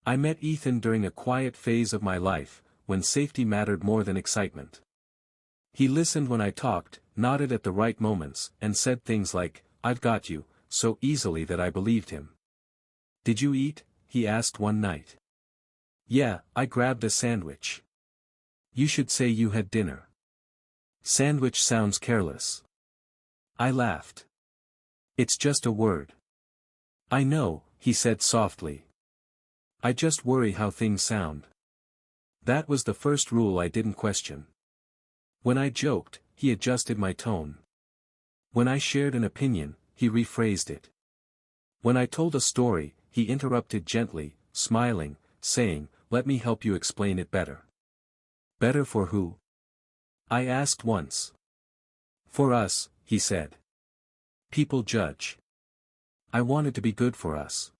I met Ethan during a quiet phase of my life, when safety mattered more than excitement. He listened when I talked, nodded at the right moments, and said things like, "I've got you," so easily that I believed him. "Did you eat?" he asked one night. "Yeah, I grabbed a sandwich." "You should say you had dinner. Sandwich sounds careless." I laughed. "It's just a word." "I know," he said softly. "I just worry how things sound." That was the first rule I didn't question. When I joked, he adjusted my tone. When I shared an opinion, he rephrased it. When I told a story, he interrupted gently, smiling, saying, "Let me help you explain it better." "Better for who?" I asked once. "For us," he said. "People judge. I wanted to be good for us."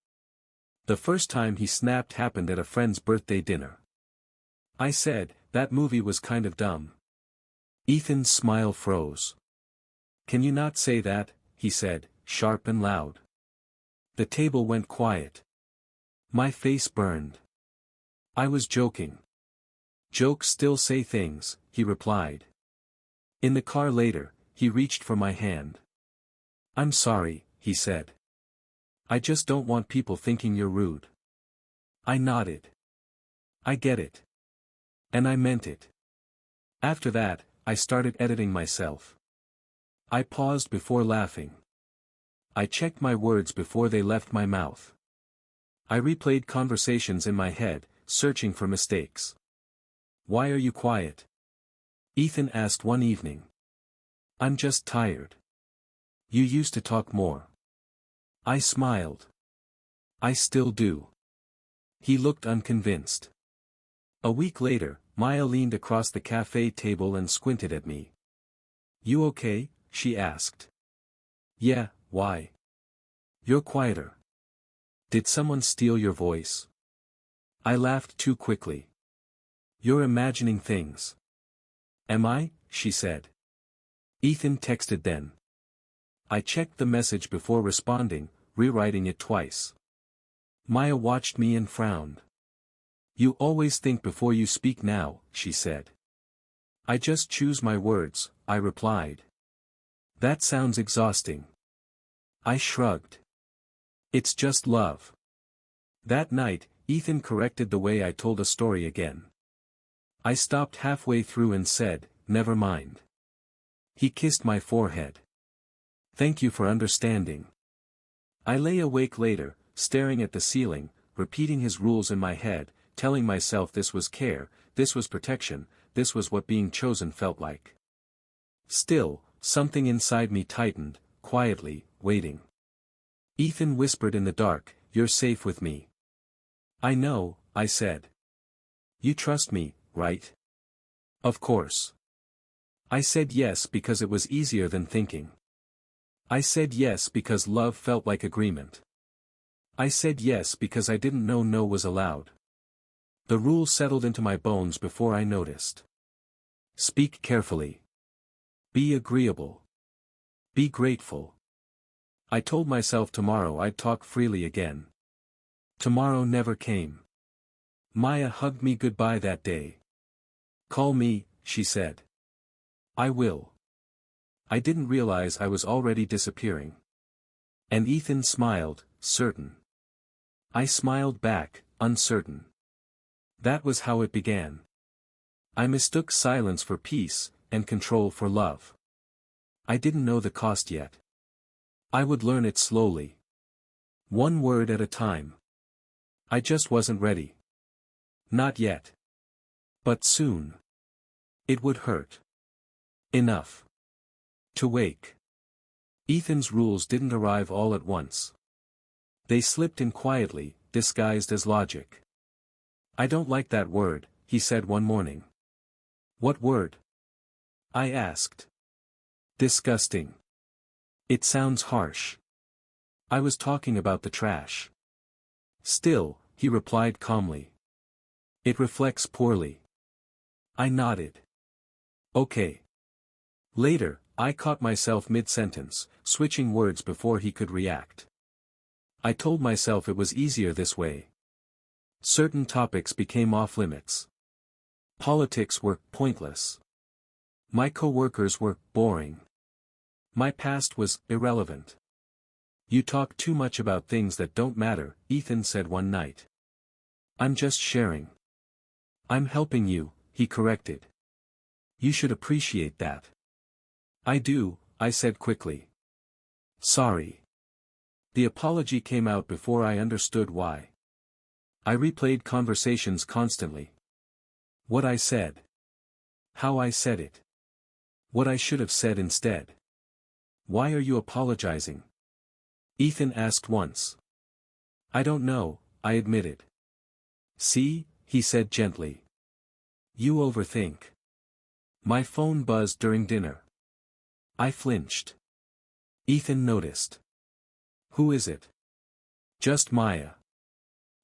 The first time he snapped happened at a friend's birthday dinner. I said, "That movie was kind of dumb." Ethan's smile froze. "Can you not say that?" he said, sharp and loud. The table went quiet. My face burned. "I was joking." "Jokes still say things," he replied. In the car later, he reached for my hand. "I'm sorry," he said. "I just don't want people thinking you're rude." I nodded. "I get it. And I meant it." After that, I started editing myself. I paused before laughing. I checked my words before they left my mouth. I replayed conversations in my head, searching for mistakes. "Why are you quiet?" Ethan asked one evening. "I'm just tired." "You used to talk more." I smiled. "I still do." He looked unconvinced. A week later, Maya leaned across the cafe table and squinted at me. "You okay?" she asked. "Yeah, why?" "You're quieter. Did someone steal your voice?" I laughed too quickly. "You're imagining things." "Am I?" she said. Ethan texted then. I checked the message before responding, rewriting it twice. Maya watched me and frowned. "You always think before you speak now," she said. "I just choose my words," I replied. "That sounds exhausting." I shrugged. "It's just love." That night, Ethan corrected the way I told a story again. I stopped halfway through and said, "Never mind." He kissed my forehead. "Thank you for understanding." I lay awake later, staring at the ceiling, repeating his rules in my head, telling myself this was care, this was protection, this was what being chosen felt like. Still, something inside me tightened, quietly, waiting. Ethan whispered in the dark, "You're safe with me." "I know," I said. "You trust me, right?" "Of course." I said yes because it was easier than thinking. I said yes because love felt like agreement. I said yes because I didn't know no was allowed. The rule settled into my bones before I noticed. Speak carefully. Be agreeable. Be grateful. I told myself tomorrow I'd talk freely again. Tomorrow never came. Maya hugged me goodbye that day. "Call me," she said. "I will." I didn't realize I was already disappearing. And Ethan smiled, certain. I smiled back, uncertain. That was how it began. I mistook silence for peace, and control for love. I didn't know the cost yet. I would learn it slowly. One word at a time. I just wasn't ready. Not yet. But soon. It would hurt. Enough. To wake. Ethan's rules didn't arrive all at once. They slipped in quietly, disguised as logic. "I don't like that word," he said one morning. "What word?" I asked. "Disgusting. It sounds harsh." I was talking about the trash. "Still," he replied calmly. "It reflects poorly." I nodded. "Okay." Later, I caught myself mid-sentence, switching words before he could react. I told myself it was easier this way. Certain topics became off-limits. Politics were pointless. My co-workers were boring. My past was irrelevant. You talk too much about things that don't matter, Ethan said one night. I'm just sharing. I'm helping you, he corrected. You should appreciate that. I do, I said quickly. Sorry. The apology came out before I understood why. I replayed conversations constantly. What I said. How I said it. What I should have said instead. Why are you apologizing? Ethan asked once. I don't know, I admitted. See, he said gently. You overthink. My phone buzzed during dinner. I flinched. Ethan noticed. Who is it? Just Maya.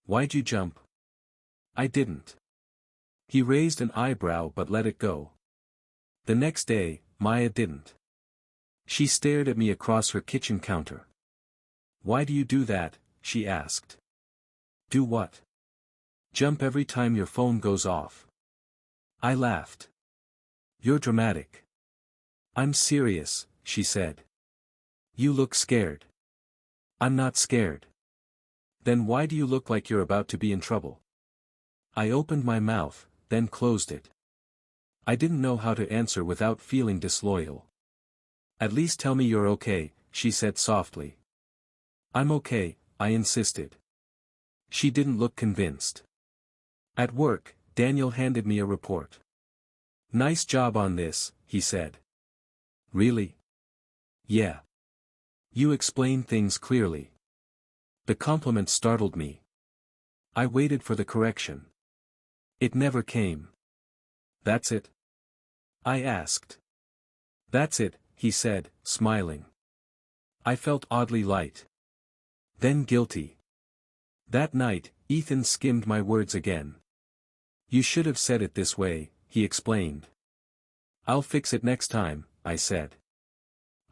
Why'd you jump? I didn't. He raised an eyebrow but let it go. The next day, Maya didn't. She stared at me across her kitchen counter. Why do you do that? She asked. Do what? Jump every time your phone goes off. I laughed. You're dramatic. I'm serious, she said. You look scared. I'm not scared. Then why do you look like you're about to be in trouble? I opened my mouth, then closed it. I didn't know how to answer without feeling disloyal. At least tell me you're okay, she said softly. I'm okay, I insisted. She didn't look convinced. At work, Daniel handed me a report. Nice job on this, he said. Really? Yeah. You explain things clearly. The compliment startled me. I waited for the correction. It never came. That's it? I asked. That's it, he said, smiling. I felt oddly light. Then guilty. That night, Ethan skimmed my words again. You should have said it this way, he explained. I'll fix it next time, I said.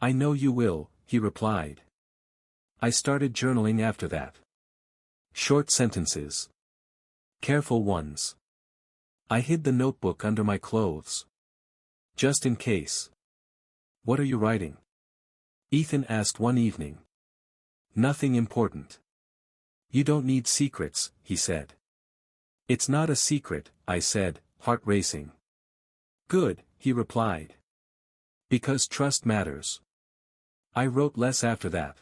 I know you will, he replied. I started journaling after that. Short sentences. Careful ones. I hid the notebook under my clothes. Just in case. What are you writing? Ethan asked one evening. Nothing important. You don't need secrets, he said. It's not a secret, I said, heart racing. Good, he replied. Because trust matters. I wrote less after that.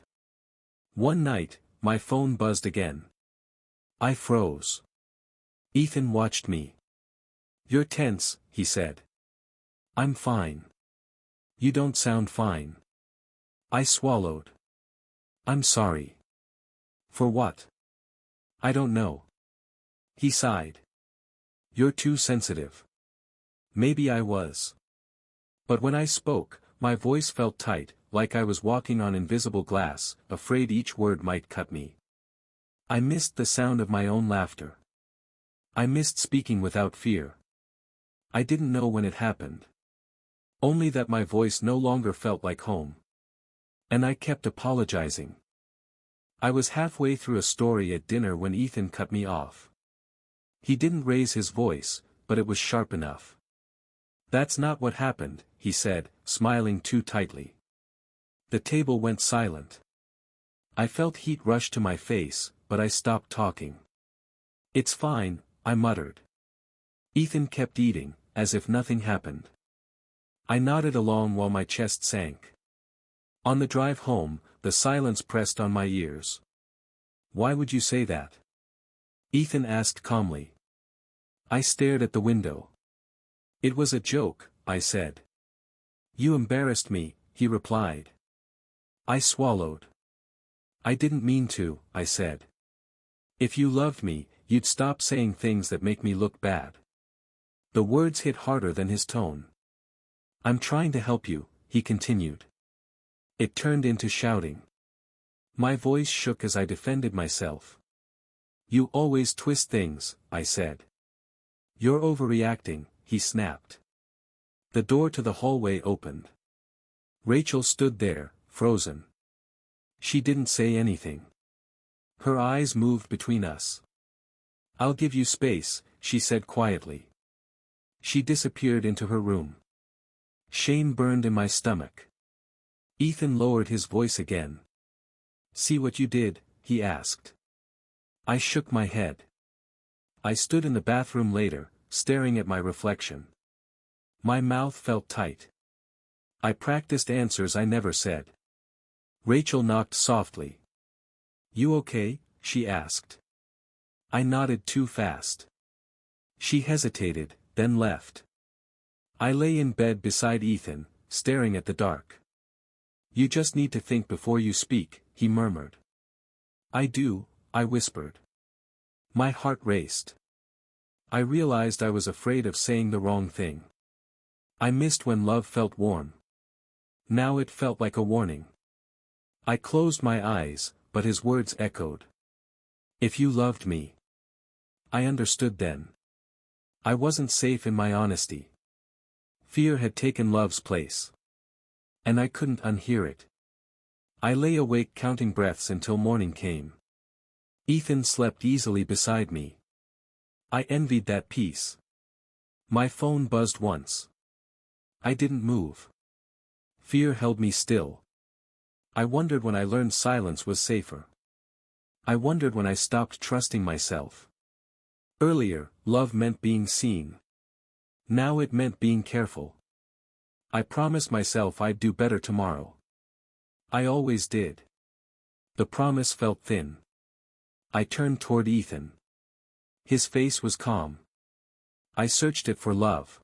One night, my phone buzzed again. I froze. Ethan watched me. You're tense, he said. I'm fine. You don't sound fine. I swallowed. I'm sorry. For what? I don't know. He sighed. You're too sensitive. Maybe I was. But when I spoke, my voice felt tight, like I was walking on invisible glass, afraid each word might cut me. I missed the sound of my own laughter. I missed speaking without fear. I didn't know when it happened. Only that my voice no longer felt like home. And I kept apologizing. I was halfway through a story at dinner when Ethan cut me off. He didn't raise his voice, but it was sharp enough. That's not what happened, he said, smiling too tightly. The table went silent. I felt heat rush to my face, but I stopped talking. It's fine, I muttered. Ethan kept eating, as if nothing happened. I nodded along while my chest sank. On the drive home, the silence pressed on my ears. Why would you say that? Ethan asked calmly. I stared at the window. It was a joke, I said. You embarrassed me, he replied. I swallowed. I didn't mean to, I said. If you loved me, you'd stop saying things that make me look bad. The words hit harder than his tone. I'm trying to help you, he continued. It turned into shouting. My voice shook as I defended myself. You always twist things, I said. You're overreacting, he snapped. The door to the hallway opened. Rachel stood there, frozen. She didn't say anything. Her eyes moved between us. I'll give you space, she said quietly. She disappeared into her room. Shame burned in my stomach. Ethan lowered his voice again. See what you did, he asked. I shook my head. I stood in the bathroom later, staring at my reflection. My mouth felt tight. I practiced answers I never said. Rachel knocked softly. You okay? She asked. I nodded too fast. She hesitated, then left. I lay in bed beside Ethan, staring at the dark. You just need to think before you speak, he murmured. I do, I whispered. My heart raced. I realized I was afraid of saying the wrong thing. I missed when love felt warm. Now it felt like a warning. I closed my eyes, but his words echoed. If you loved me. I understood then. I wasn't safe in my honesty. Fear had taken love's place. And I couldn't unhear it. I lay awake counting breaths until morning came. Ethan slept easily beside me. I envied that peace. My phone buzzed once. I didn't move. Fear held me still. I wondered when I learned silence was safer. I wondered when I stopped trusting myself. Earlier, love meant being seen. Now it meant being careful. I promised myself I'd do better tomorrow. I always did. The promise felt thin. I turned toward Ethan. His face was calm. I searched it for love.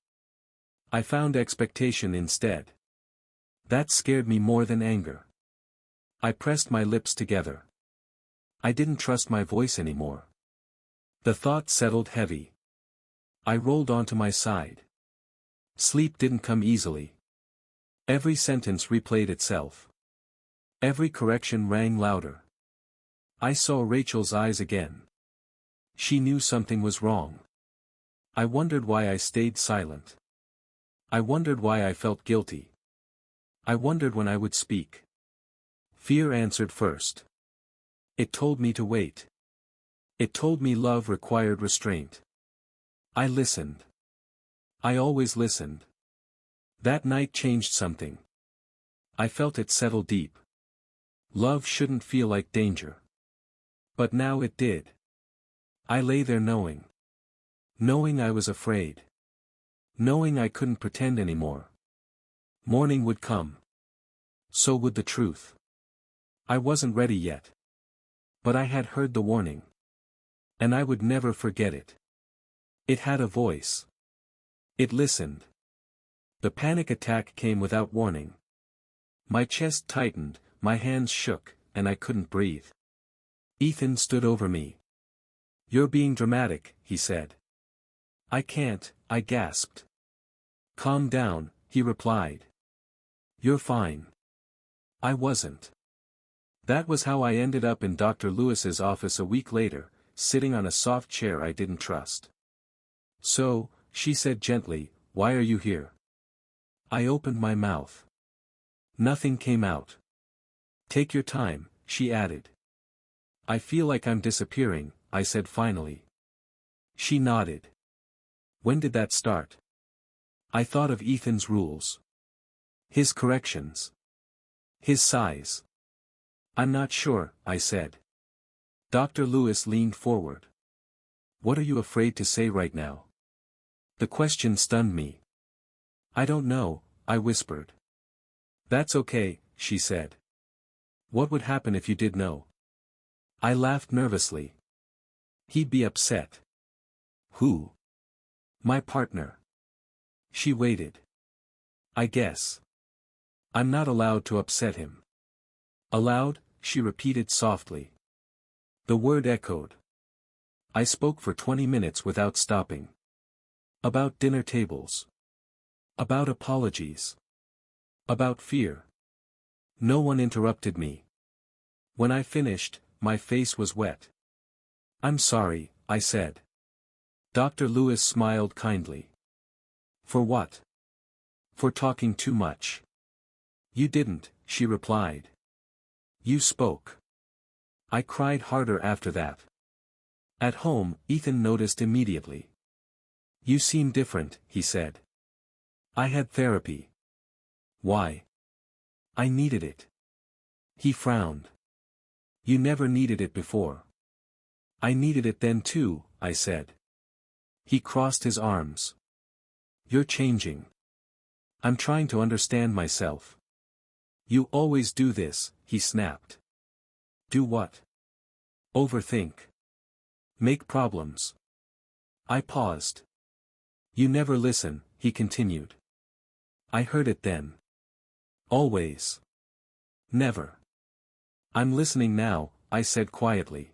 I found expectation instead. That scared me more than anger. I pressed my lips together. I didn't trust my voice anymore. The thought settled heavy. I rolled onto my side. Sleep didn't come easily. Every sentence replayed itself. Every correction rang louder. I saw Rachel's eyes again. She knew something was wrong. I wondered why I stayed silent. I wondered why I felt guilty. I wondered when I would speak. Fear answered first. It told me to wait. It told me love required restraint. I listened. I always listened. That night changed something. I felt it settle deep. Love shouldn't feel like danger. But now it did. I lay there knowing. Knowing I was afraid. Knowing I couldn't pretend anymore. Morning would come. So would the truth. I wasn't ready yet. But I had heard the warning. And I would never forget it. It had a voice. It listened. The panic attack came without warning. My chest tightened, my hands shook, and I couldn't breathe. Ethan stood over me. You're being dramatic, he said. I can't, I gasped. Calm down, he replied. You're fine. I wasn't. That was how I ended up in Dr. Lewis's office a week later, sitting on a soft chair I didn't trust. So, she said gently, why are you here? I opened my mouth. Nothing came out. Take your time, she added. I feel like I'm disappearing, I said finally. She nodded. When did that start? I thought of Ethan's rules. His corrections. His sighs. I'm not sure, I said. Dr. Lewis leaned forward. What are you afraid to say right now? The question stunned me. I don't know, I whispered. That's okay, she said. What would happen if you did know? I laughed nervously. He'd be upset. Who? My partner. She waited. I guess. I'm not allowed to upset him. Allowed, she repeated softly. The word echoed. I spoke for 20 minutes without stopping. About dinner tables. About apologies. About fear. No one interrupted me. When I finished, my face was wet. I'm sorry, I said. Dr. Lewis smiled kindly. For what? For talking too much. You didn't, she replied. You spoke. I cried harder after that. At home, Ethan noticed immediately. "You seem different," he said. "I had therapy." "Why?" "I needed it." He frowned. "You never needed it before." "I needed it then too," I said. He crossed his arms. "You're changing." "I'm trying to understand myself." "You always do this," he snapped. "Do what?" "Overthink. Make problems." I paused. "You never listen," he continued. I heard it then. "Always." "Never." "I'm listening now," I said quietly.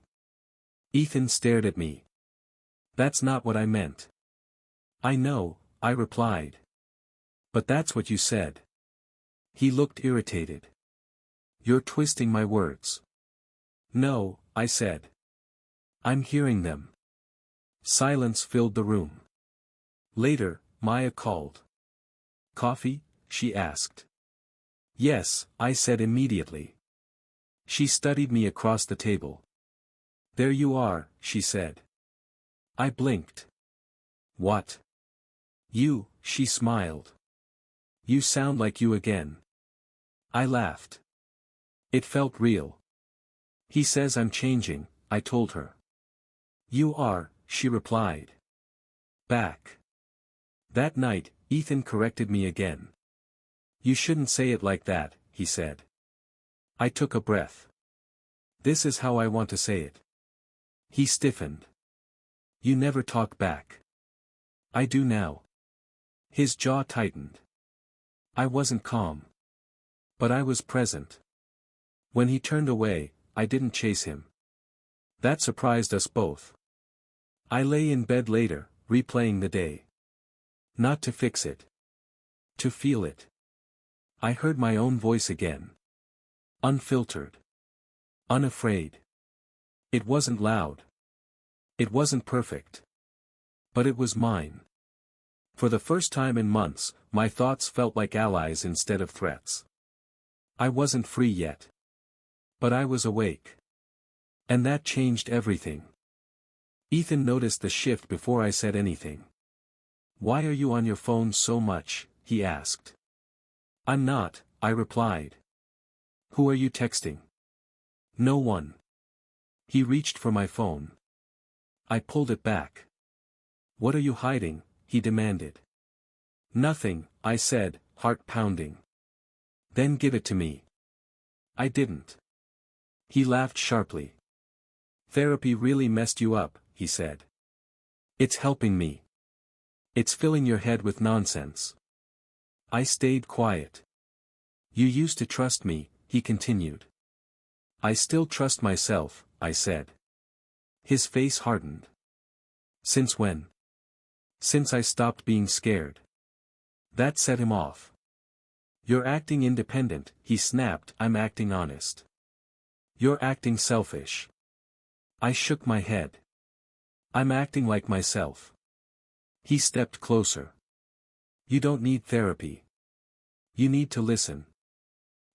Ethan stared at me. "That's not what I meant." "I know," I replied. "But that's what you said." He looked irritated. "You're twisting my words." "No," I said. "I'm hearing them." Silence filled the room. Later, Maya called. "Coffee?" she asked. "Yes," I said immediately. She studied me across the table. "There you are," she said. I blinked. "What?" "You," she smiled. "You sound like you again." I laughed. It felt real. "He says I'm changing," I told her. "You are," she replied. Back. That night, Ethan corrected me again. "You shouldn't say it like that," he said. I took a breath. "This is how I want to say it." He stiffened. "You never talk back." "I do now." His jaw tightened. I wasn't calm. But I was present. When he turned away, I didn't chase him. That surprised us both. I lay in bed later, replaying the day. Not to fix it. To feel it. I heard my own voice again. Unfiltered. Unafraid. It wasn't loud. It wasn't perfect. But it was mine. For the first time in months, my thoughts felt like allies instead of threats. I wasn't free yet. But I was awake. And that changed everything. Ethan noticed the shift before I said anything. "Why are you on your phone so much?" he asked. "I'm not," I replied. "Who are you texting?" "No one." He reached for my phone. I pulled it back. "What are you hiding?" he demanded. "Nothing," I said, heart pounding. "Then give it to me." I didn't. He laughed sharply. "Therapy really messed you up," he said. "It's helping me. It's filling your head with nonsense." I stayed quiet. "You used to trust me," he continued. "I still trust myself," I said. His face hardened. "Since when?" "Since I stopped being scared." That set him off. "You're acting independent," he snapped. "I'm acting honest." "You're acting selfish." I shook my head. "I'm acting like myself." He stepped closer. "You don't need therapy. You need to listen."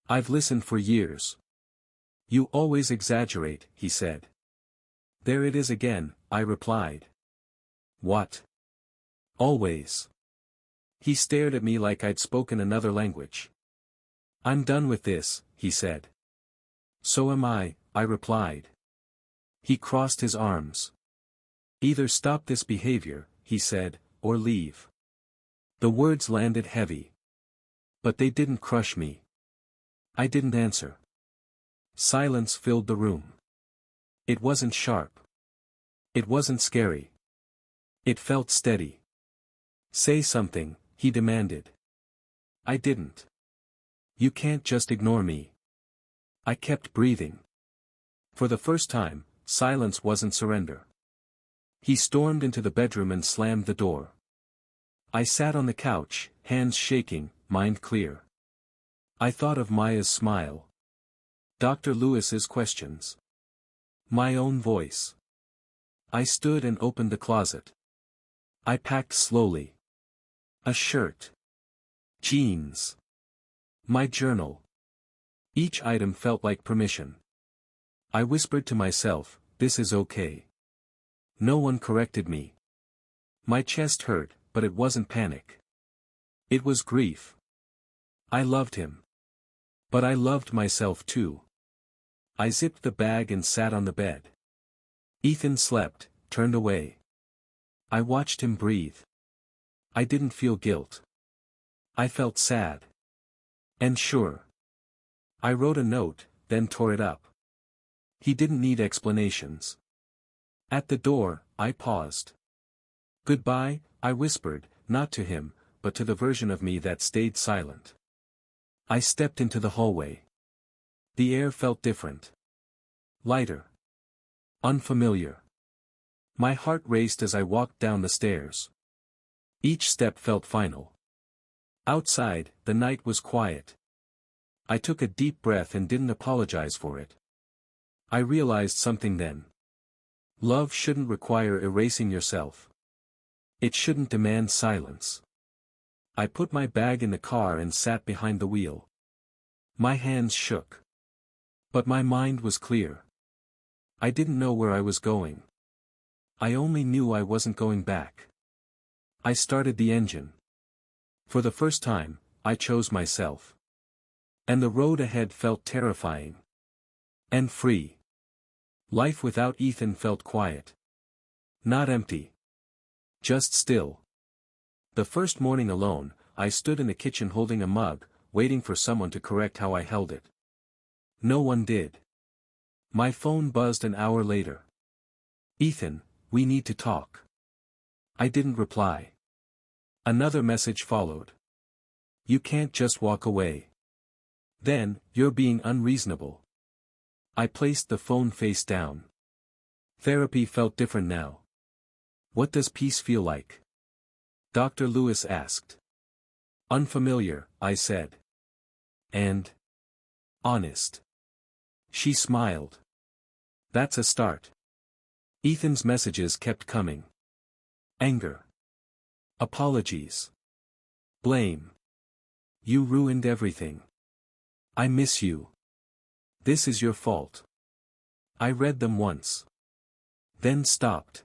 "I've listened for years." "You always exaggerate," he said. "There it is again," I replied. "What?" "Always." He stared at me like I'd spoken another language. "I'm done with this," he said. "So am I replied. He crossed his arms. "Either stop this behavior," he said, "or leave." The words landed heavy. But they didn't crush me. I didn't answer. Silence filled the room. It wasn't sharp. It wasn't scary. It felt steady. "Say something," he demanded. I didn't. "You can't just ignore me." I kept breathing. For the first time, silence wasn't surrender. He stormed into the bedroom and slammed the door. I sat on the couch, hands shaking, mind clear. I thought of Maya's smile. Dr. Lewis's questions. My own voice. I stood and opened the closet. I packed slowly. A shirt. Jeans. My journal. Each item felt like permission. I whispered to myself, "This is okay." No one corrected me. My chest hurt, but it wasn't panic. It was grief. I loved him. But I loved myself too. I zipped the bag and sat on the bed. Ethan slept, turned away. I watched him breathe. I didn't feel guilt. I felt sad. And sure. I wrote a note, then tore it up. He didn't need explanations. At the door, I paused. Goodbye, I whispered, not to him, but to the version of me that stayed silent. I stepped into the hallway. The air felt different. Lighter. Unfamiliar. My heart raced as I walked down the stairs. Each step felt final. Outside, the night was quiet. I took a deep breath and didn't apologize for it. I realized something then. Love shouldn't require erasing yourself. It shouldn't demand silence. I put my bag in the car and sat behind the wheel. My hands shook. But my mind was clear. I didn't know where I was going. I only knew I wasn't going back. I started the engine. For the first time, I chose myself. And the road ahead felt terrifying. And free. Life without Ethan felt quiet. Not empty. Just still. The first morning alone, I stood in the kitchen holding a mug, waiting for someone to correct how I held it. No one did. My phone buzzed an hour later. Ethan, we need to talk. I didn't reply. Another message followed. You can't just walk away. Then, you're being unreasonable. I placed the phone face down. Therapy felt different now. What does peace feel like? Dr. Lewis asked. Unfamiliar, I said. And? Honest. She smiled. That's a start. Ethan's messages kept coming. Anger. Apologies. Blame. You ruined everything. I miss you. This is your fault. I read them once. Then stopped.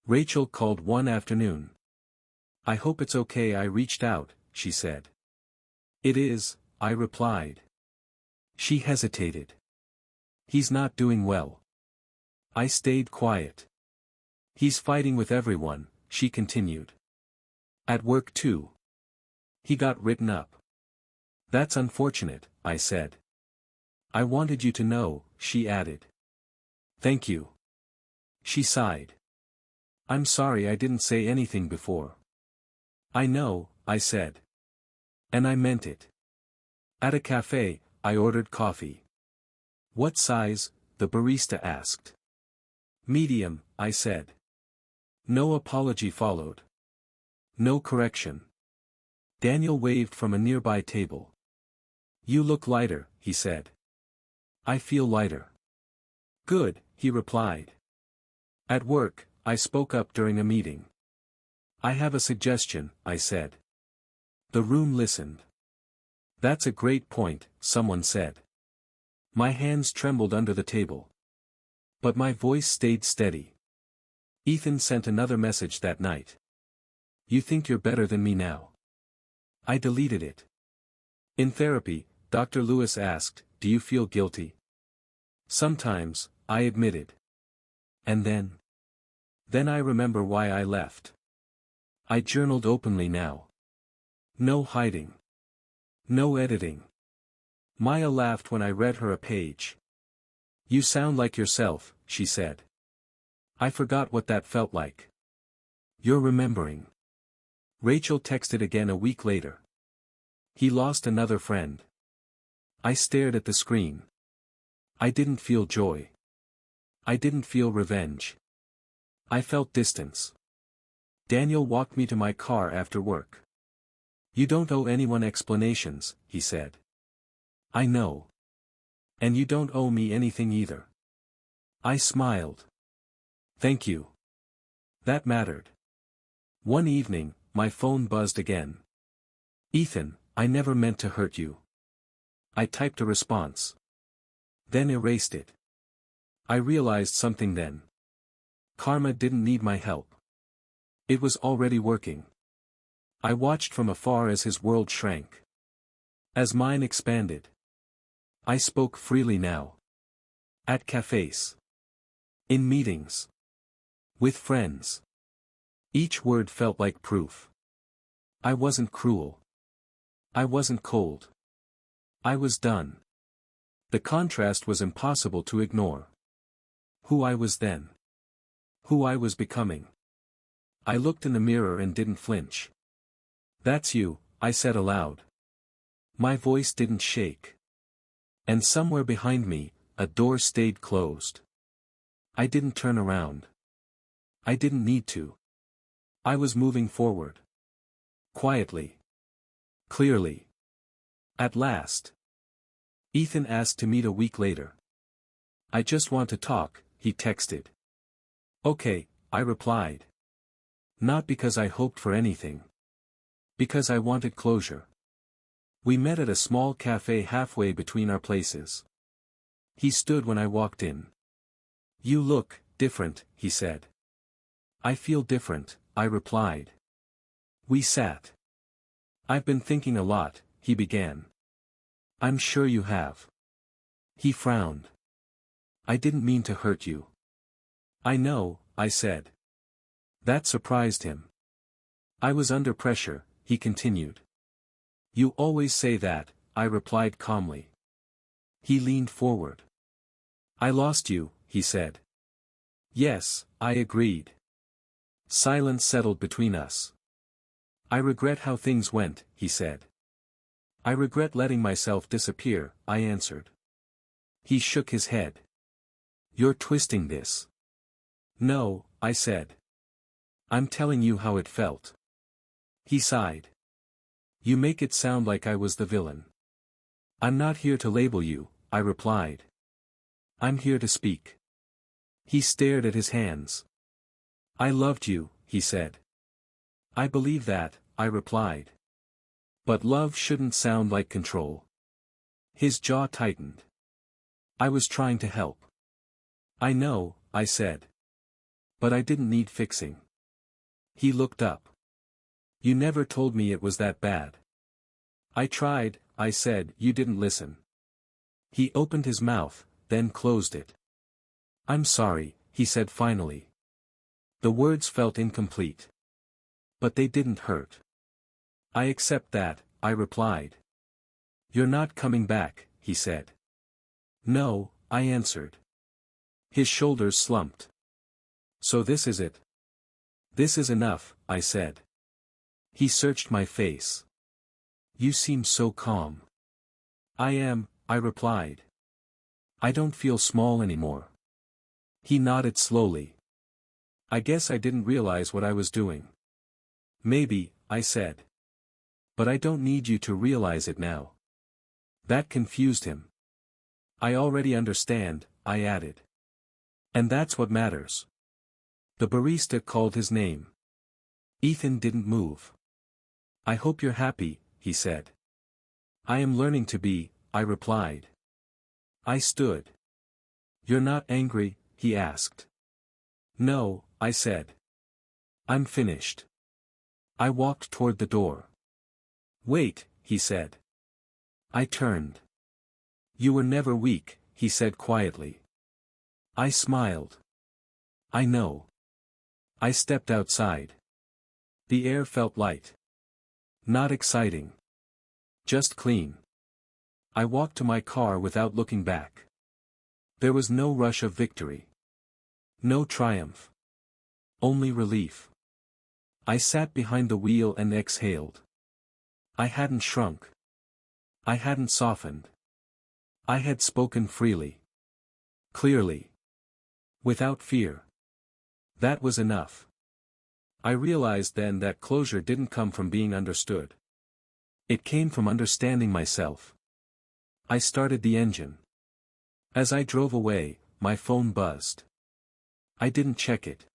Rachel called one afternoon. I hope it's okay I reached out, she said. It is, I replied. She hesitated. He's not doing well. I stayed quiet. He's fighting with everyone, she continued. At work too. He got written up. That's unfortunate, I said. I wanted you to know, she added. Thank you. She sighed. I'm sorry I didn't say anything before. I know, I said. And I meant it. At a cafe, I ordered coffee. What size? The barista asked. Medium, I said. No apology followed. No correction. Daniel waved from a nearby table. You look lighter, he said. I feel lighter. Good, he replied. At work, I spoke up during a meeting. I have a suggestion, I said. The room listened. That's a great point, someone said. My hands trembled under the table. But my voice stayed steady. Ethan sent another message that night. You think you're better than me now. I deleted it. In therapy, Dr. Lewis asked, do you feel guilty? Sometimes, I admitted. And then? Then I remember why I left. I journaled openly now. No hiding. No editing. Maya laughed when I read her a page. You sound like yourself, she said. I forgot what that felt like. You're remembering. Rachel texted again a week later. He lost another friend. I stared at the screen. I didn't feel joy. I didn't feel revenge. I felt distance. Daniel walked me to my car after work. You don't owe anyone explanations, he said. I know. And you don't owe me anything either. I smiled. Thank you. That mattered. One evening, my phone buzzed again. Ethan, I never meant to hurt you. I typed a response. Then erased it. I realized something then. Karma didn't need my help. It was already working. I watched from afar as his world shrank. As mine expanded. I spoke freely now. At cafes. In meetings. With friends. Each word felt like proof. I wasn't cruel. I wasn't cold. I was done. The contrast was impossible to ignore. Who I was then. Who I was becoming. I looked in the mirror and didn't flinch. "That's you," I said aloud. My voice didn't shake. And somewhere behind me, a door stayed closed. I didn't turn around. I didn't need to. I was moving forward. Quietly. Clearly. At last. Ethan asked to meet a week later. "I just want to talk," he texted. "Okay," I replied. Not because I hoped for anything. Because I wanted closure. We met at a small cafe halfway between our places. He stood when I walked in. "You look different," he said. "I feel different," I replied. We sat. "I've been thinking a lot," he began. "I'm sure you have." He frowned. "I didn't mean to hurt you." "I know," I said. That surprised him. "I was under pressure," he continued. "You always say that," I replied calmly. He leaned forward. "I lost you," he said. "Yes," I agreed. Silence settled between us. "I regret how things went," he said. "I regret letting myself disappear," I answered. He shook his head. "You're twisting this." "No," I said. "I'm telling you how it felt." He sighed. "You make it sound like I was the villain." "I'm not here to label you," I replied. "I'm here to speak." He stared at his hands. "I loved you," he said. "I believe that," I replied. "But love shouldn't sound like control." His jaw tightened. "I was trying to help." "I know," I said. "But I didn't need fixing." He looked up. "You never told me it was that bad." "I tried," I said. "You didn't listen." He opened his mouth, then closed it. "I'm sorry," he said finally. The words felt incomplete. But they didn't hurt. "I accept that," I replied. "You're not coming back," he said. "No," I answered. His shoulders slumped. "So this is it?" "This is enough," I said. He searched my face. "You seem so calm." "I am," I replied. "I don't feel small anymore." He nodded slowly. "I guess I didn't realize what I was doing." "Maybe," I said. "But I don't need you to realize it now." That confused him. "I already understand," I added. "And that's what matters." The barista called his name. Ethan didn't move. "I hope you're happy," he said. "I am learning to be," I replied. I stood. "You're not angry?" he asked. "No," I said. "I'm finished." I walked toward the door. "Wait," he said. I turned. "You were never weak," he said quietly. I smiled. "I know." I stepped outside. The air felt light. Not exciting. Just clean. I walked to my car without looking back. There was no rush of victory. No triumph. Only relief. I sat behind the wheel and exhaled. I hadn't shrunk. I hadn't softened. I had spoken freely. Clearly. Without fear. That was enough. I realized then that closure didn't come from being understood. It came from understanding myself. I started the engine. As I drove away, my phone buzzed. I didn't check it.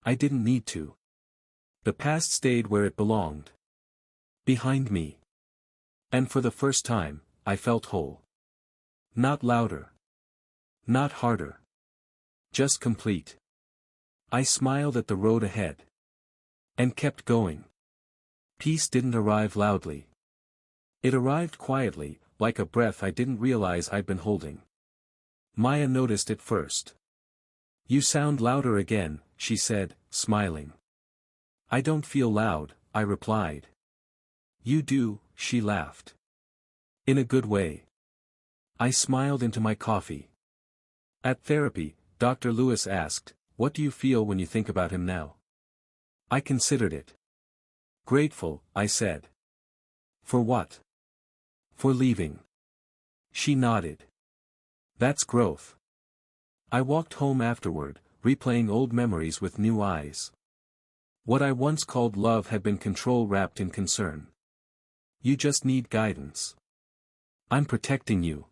I didn't need to. The past stayed where it belonged. Behind me. And for the first time, I felt whole. Not louder. Not harder. Just complete. I smiled at the road ahead. And kept going. Peace didn't arrive loudly. It arrived quietly, like a breath I didn't realize I'd been holding. Maya noticed it first. "You sound louder again," she said, smiling. "I don't feel loud," I replied. "You do," she laughed. "In a good way." I smiled into my coffee. At therapy, Dr. Lewis asked, "What do you feel when you think about him now?" I considered it. "Grateful," I said. "For what?" "For leaving." She nodded. "That's growth." I walked home afterward, replaying old memories with new eyes. What I once called love had been control wrapped in concern. "You just need guidance. I'm protecting you.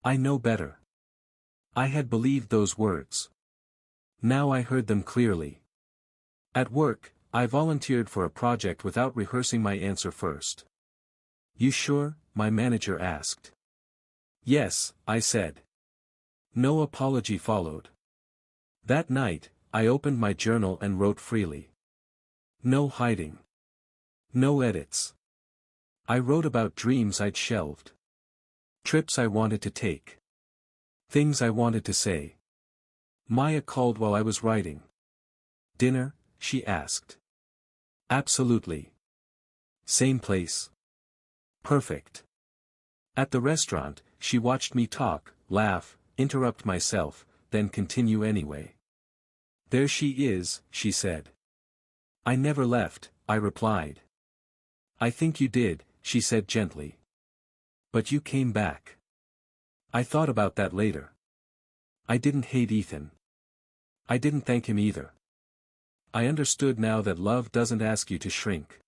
I know better." I had believed those words. Now I heard them clearly. At work, I volunteered for a project without rehearsing my answer first. "You sure?" my manager asked. "Yes," I said. No apology followed. That night, I opened my journal and wrote freely. No hiding. No edits. I wrote about dreams I'd shelved. Trips I wanted to take. Things I wanted to say. Maya called while I was writing. "Dinner?" she asked. "Absolutely." "Same place?" "Perfect." At the restaurant, she watched me talk, laugh, interrupt myself, then continue anyway. "There she is," she said. "I never left," I replied. "I think you did," she said gently. "But you came back." I thought about that later. I didn't hate Ethan. I didn't thank him either. I understood now that love doesn't ask you to shrink.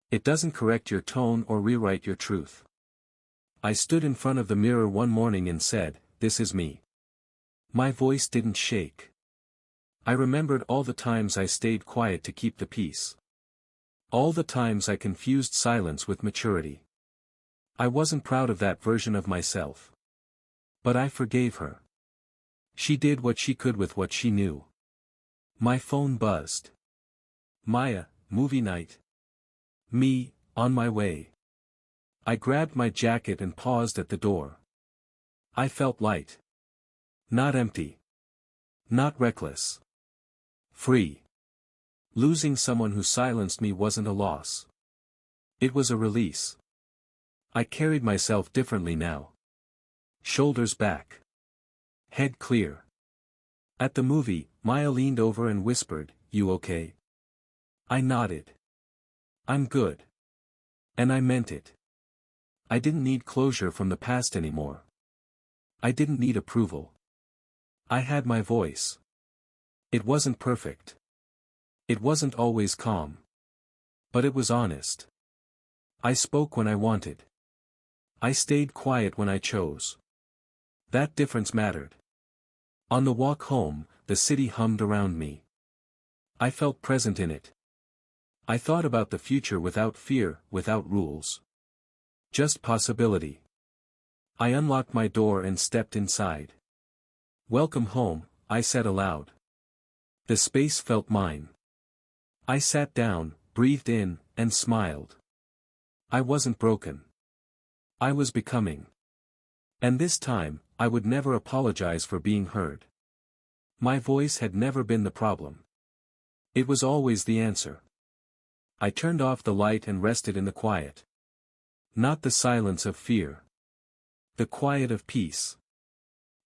It doesn't correct your tone or rewrite your truth. I stood in front of the mirror one morning and said, "This is me." My voice didn't shake. I remembered all the times I stayed quiet to keep the peace. All the times I confused silence with maturity. I wasn't proud of that version of myself. But I forgave her. She did what she could with what she knew. My phone buzzed. "Maya, movie night." "Me, on my way." I grabbed my jacket and paused at the door. I felt light. Not empty. Not reckless. Free. Losing someone who silenced me wasn't a loss. It was a release. I carried myself differently now. Shoulders back. Head clear. At the movie, Maya leaned over and whispered, "You okay?" I nodded. "I'm good." And I meant it. I didn't need closure from the past anymore. I didn't need approval. I had my voice. It wasn't perfect. It wasn't always calm. But it was honest. I spoke when I wanted. I stayed quiet when I chose. That difference mattered. On the walk home, the city hummed around me. I felt present in it. I thought about the future without fear, without rules. Just possibility. I unlocked my door and stepped inside. "Welcome home," I said aloud. The space felt mine. I sat down, breathed in, and smiled. I wasn't broken. I was becoming. And this time, I would never apologize for being heard. My voice had never been the problem. It was always the answer. I turned off the light and rested in the quiet. Not the silence of fear. The quiet of peace.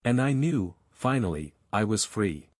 And I knew, finally, I was free.